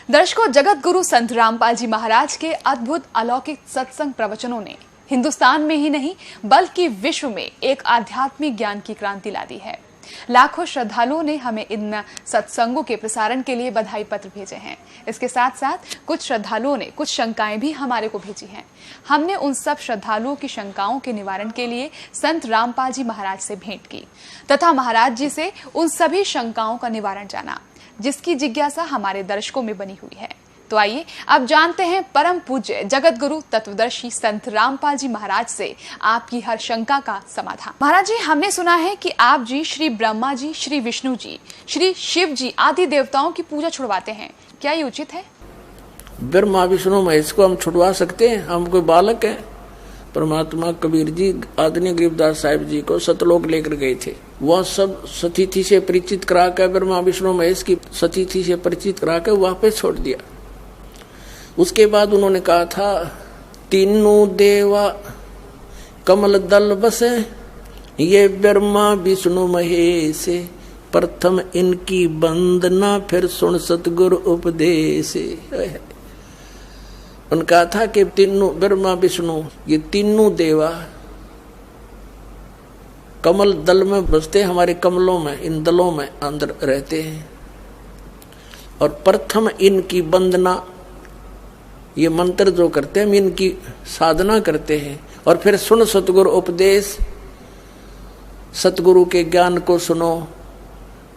दर्शकों, जगत गुरु संत रामपाल जी महाराज के अद्भुत अलौकिक सत्संग प्रवचनों ने हिंदुस्तान में ही नहीं बल्कि विश्व में एक आध्यात्मिक ज्ञान की क्रांति ला दी है। लाखों श्रद्धालुओं ने हमें इन सत्संगों के प्रसारण के लिए बधाई पत्र भेजे हैं। इसके साथ साथ कुछ श्रद्धालुओं ने कुछ शंकाएं भी हमारे को भेजी हैं। हमने उन सब श्रद्धालुओं की शंकाओं के निवारण के लिए संत रामपाल जी महाराज से भेंट की तथा महाराज जी से उन सभी शंकाओं का निवारण जाना, जिसकी जिज्ञासा हमारे दर्शकों में बनी हुई है। तो आइए अब जानते हैं परम पूज्य जगत गुरु तत्वदर्शी संत रामपाल जी महाराज से आपकी हर शंका का समाधान। महाराज जी, हमने सुना है कि आप जी श्री ब्रह्मा जी, श्री विष्णु जी, श्री शिव जी आदि देवताओं की पूजा छुड़वाते हैं, क्या ये उचित है? ब्रह्मा विष्णु महेश को हम छुड़वा सकते हैं? हम कोई बालक हैं? परमात्मा कबीर जी आदरणीय गरीबदास साहिब जी को सतलोक लेकर गए थे। वह सब सतीथि से परिचित करा कर ब्रह्मा विष्णु महेश की सतीथि से परिचित करा कर वापस छोड़ दिया। उसके बाद उन्होंने कहा था, तीनों देवा कमल दल बसे, ये ब्रह्मा विष्णु महेश, प्रथम इनकी वंदना फिर सुन सतगुरु उपदेश। उन्होंने कहा था कि तीनों ब्रह्मा विष्णु ये तीनों देवा कमल दल में बसते, हमारे कमलों में, इन दलों में अंदर रहते हैं, और प्रथम इनकी वंदना, ये मंत्र जो करते हैं हम इनकी साधना करते हैं, और फिर सुन सतगुरु उपदेश, सतगुरु के ज्ञान को सुनो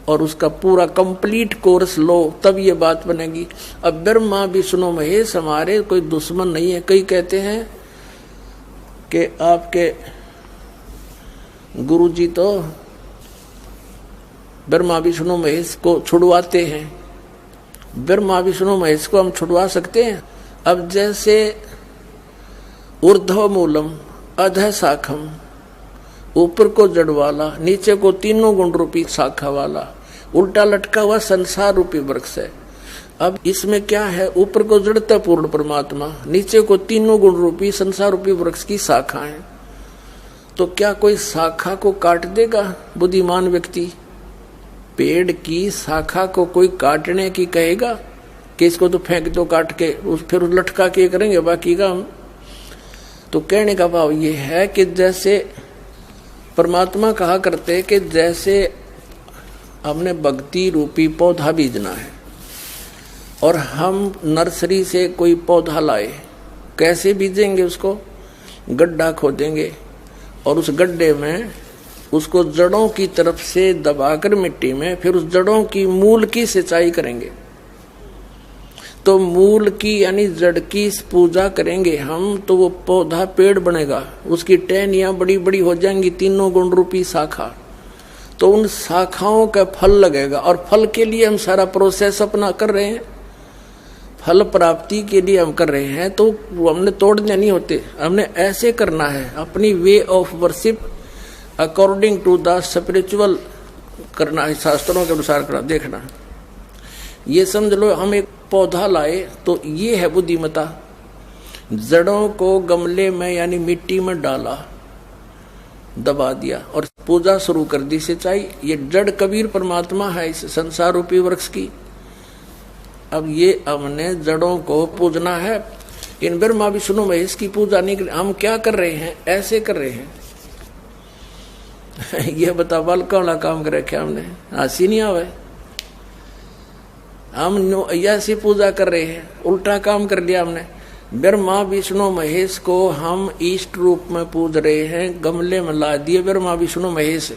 और उसका पूरा कंप्लीट कोर्स लो, तब ये बात बनेगी। अब ब्रह्मा विष्णु महेश हमारे कोई दुश्मन नहीं है। कई कहते हैं कि आपके गुरु जी तो ब्रह्मा विष्णु महेश को छुड़वाते हैं। ब्रह्मा विष्णु महेश को हम छुड़वा सकते हैं? अब जैसे ऊर्ध्व मूलम अधः शाखम, ऊपर को जड़ वाला, नीचे को तीनों गुण रूपी शाखा वाला, उल्टा लटका हुआ संसार रूपी वृक्ष है। अब इसमें क्या है? ऊपर को जड़ता पूर्ण परमात्मा, नीचे को तीनों गुण रूपी संसार रूपी वृक्ष की शाखा है। तो क्या कोई शाखा को काट देगा बुद्धिमान व्यक्ति? पेड़ की शाखा को कोई काटने की कहेगा कि इसको तो फेंक दो काट के, फिर लटका के करेंगे बाकी का हम? तो कहने का भाव ये है कि जैसे परमात्मा कहा करते कि जैसे हमने भक्ति रूपी पौधा बीजना है और हम नर्सरी से कोई पौधा लाए, कैसे बीजेंगे? उसको गड्ढा खोदेंगे और उस गड्ढे में उसको जड़ों की तरफ से दबाकर मिट्टी में, फिर उस जड़ों की मूल की सिंचाई करेंगे। तो मूल की यानी जड़ की पूजा करेंगे हम, तो वो पौधा पेड़ बनेगा, उसकी टहनियां बड़ी बड़ी हो जाएंगी, तीनों गुण रूपी शाखा। तो उन शाखाओं का फल लगेगा, और फल के लिए हम सारा प्रोसेस अपना कर रहे हैं, फल प्राप्ति के लिए हम कर रहे हैं। तो वो हमने तोड़ने नहीं होते, हमने ऐसे करना है, अपनी way of worship according to the spiritual करना है, शास्त्रों के अनुसार करना। देखना, ये समझ लो हम एक पौधा लाए तो ये है बुद्धिमता। जड़ों को गमले में यानी मिट्टी में डाला, दबा दिया और पूजा शुरू कर दी, सिंचाई। ये जड़ कबीर परमात्मा है इस संसार रूपी वृक्ष की। अब ये हमने जड़ों को पूजना है। इन ब्रह्मा विष्णु महेश की पूजा नहीं कर, हम क्या कर रहे हैं? ऐसे कर रहे हैं। यह बता बालका वाला काम कर रखे हमने, हंसी नहीं आवे। हम ऐसी पूजा कर रहे हैं, उल्टा काम कर लिया हमने। ब्रह्मा विष्णु महेश को हम इष्ट रूप में पूज रहे हैं, गमले में ला दिए ब्रह्मा विष्णु महेश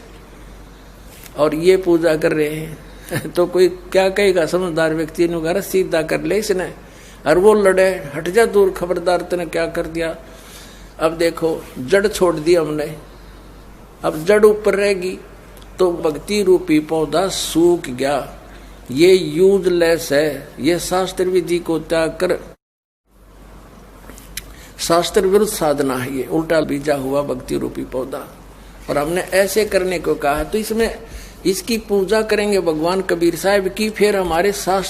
और ये पूजा कर रहे हैं। तो कोई क्या कहेगा? समझदार व्यक्ति ने कहा सीधा कर ले इसने, और वो लड़े, हट जा दूर, खबरदार तूने क्या कर दिया। अब देखो जड़ छोड़ दी हमने, अब जड़ ऊपर रहेगी तो भक्ति रूपी पौधा सूख गया, ये यूजलेस है। ये शास्त्र विधि को त्याग कर शास्त्र विरुद्ध साधना है, ये उल्टा बीजा हुआ भक्ति रूपी पौधा। और हमने ऐसे करने को कहा, तो इसमें इसकी पूजा करेंगे भगवान कबीर साहब की, फिर हमारे शास्त्र